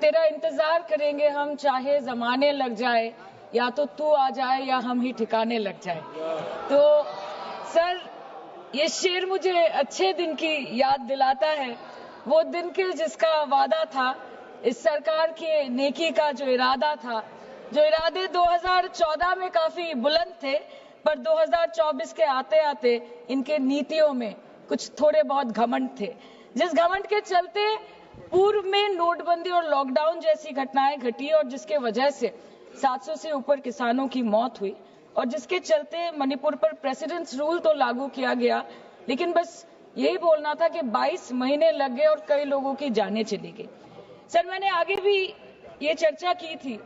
तेरा इंतजार करेंगे हम, चाहे जमाने लग जाए, या तो तू आ जाए या हम ही ठिकाने लग जाए। तो सर, ये शेर मुझे अच्छे दिन की याद दिलाता है, वो दिन के जिसका वादा था, इस सरकार के नेकी का जो इरादा था, जो इरादे 2014 में काफी बुलंद थे, पर 2024 के आते आते इनके नीतियों में कुछ थोड़े बहुत घमंड थे, जिस घमंड के चलते पूर्व में नोटबंदी और लॉकडाउन जैसी घटनाएं घटी और जिसके वजह से 700 से ऊपर किसानों की मौत हुई और जिसके चलते मणिपुर पर प्रेसिडेंट्स रूल तो लागू किया गया, लेकिन बस यही बोलना था कि 22 महीने लग गए और कई लोगों की जानें चली गई। सर, मैंने आगे भी ये चर्चा की थी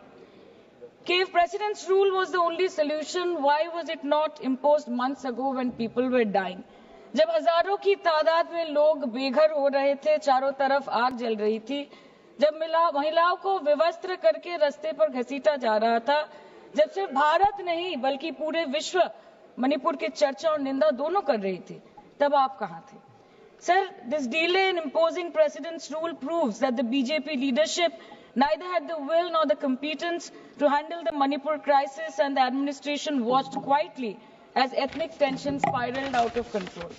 कि if president's rule was the only solution, why was it not imposed months ago when people were dying? जब हजारों की तादाद में लोग बेघर हो रहे थे, चारों तरफ आग जल रही थी, जब महिलाओं को विवस्त्र करके रास्ते पर घसीटा जा रहा था, जब सिर्फ भारत नहीं बल्कि पूरे विश्व मणिपुर की चर्चा और निंदा दोनों कर रही थी, तब आप कहां थे? Sir, this delay in imposing president's rule proves that the BJP leadership neither had the will nor the competence to handle the Manipur crisis, and the administration watched quietly as ethnic tension spiraled out of control.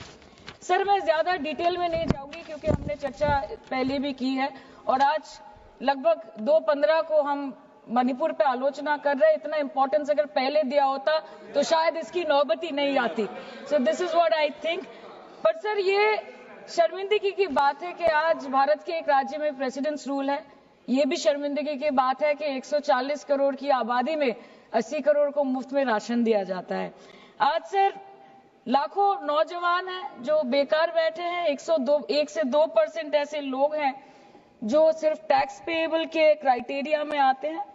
Sir, मैं ज्यादा detail में नहीं जाऊंगी क्योंकि हमने चर्चा पहले भी की है और आज लगभग 2:15 को हम मणिपुर पे आलोचना कर रहे हैं। इतना इंपॉर्टेंस अगर पहले दिया होता तो शायद इसकी नौबत ही नहीं आती। So this is what I think. पर सर, ये शर्मिंदगी की बात है कि आज भारत के एक राज्य में प्रेसिडेंट्स रूल है। ये भी शर्मिंदगी की बात है कि 140 करोड़ की आबादी में 80 करोड़ को मुफ्त में राशन दिया जाता है। आज सर, लाखों नौजवान हैं जो बेकार बैठे हैं। 1 से 2% ऐसे लोग हैं जो सिर्फ टैक्स पेएबल के क्राइटेरिया में आते हैं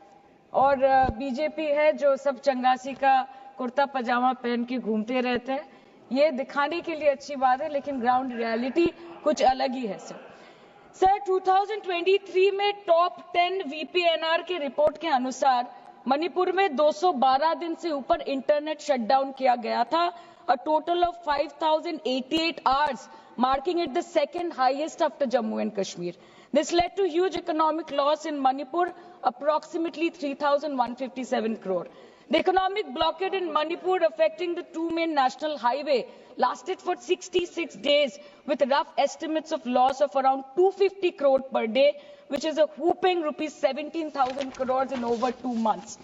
और बीजेपी है जो सब चंगासी का कुर्ता पजामा पहन के घूमते रहते हैं। ये दिखाने के लिए अच्छी बात है, लेकिन ग्राउंड रियलिटी कुछ अलग ही है। सर 2023 में टॉप 10 VPNR के रिपोर्ट के अनुसार मणिपुर में 212 दिन से ऊपर इंटरनेट शटडाउन किया गया था, a total of 5088 hours, marking it the second highest after Jammu and Kashmir. This led to huge economic loss in Manipur, approximately 3,157 crore. The economic blockade in Manipur, affecting the two main national highway, lasted for 66 days, with rough estimates of loss of around 250 crore per day, which is a whopping rupees 17,000 crores in over 2 months.